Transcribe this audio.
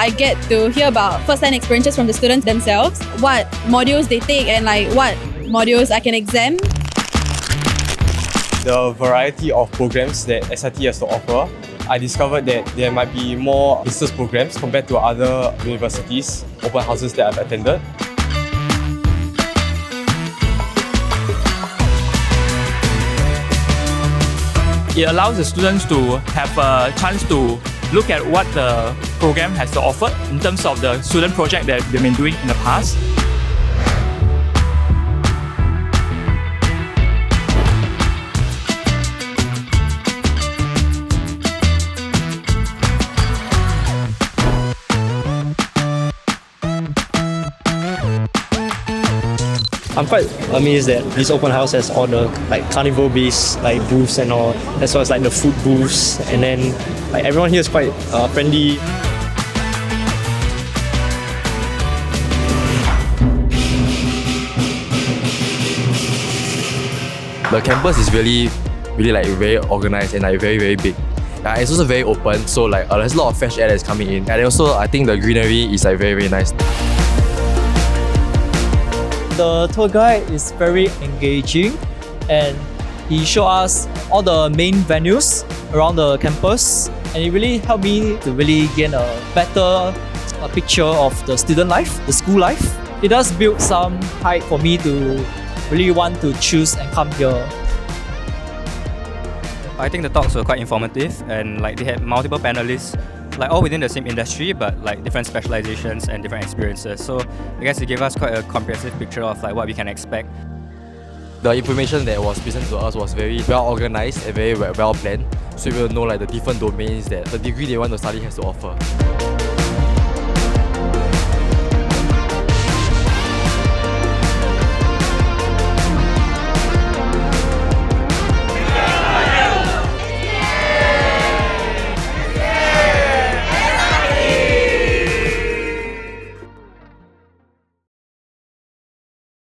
I get to hear about first-hand experiences from the students themselves, what modules they take and like what modules I can exam. The variety of programs that SIT has to offer, I discovered that there might be more business programs compared to other universities, open houses that I've attended. It allows the students to have a chance to look at what the program has to offer in terms of the student project that they've been doing in the past. I'm quite amazed that this open house has all the like carnival-based like booths and all, as well as like the food booths, and then like everyone here is quite friendly. The campus is really like very organized and like very big. It's also very open, so like there's a lot of fresh air that's coming in, and also I think the greenery is like very nice. The tour guide is very engaging and he showed us all the main venues around the campus, and it really helped me to really gain a better picture of the student life, the school life. It does build some hype for me to really want to choose and come here. I think the talks were quite informative, and like they had multiple panelists, like all within the same industry but like different specializations and different experiences. So I guess it gave us quite a comprehensive picture of like what we can expect. The information that was presented to us was very well organized and very well planned, so we will know like the different domains that the degree they want to study has to offer.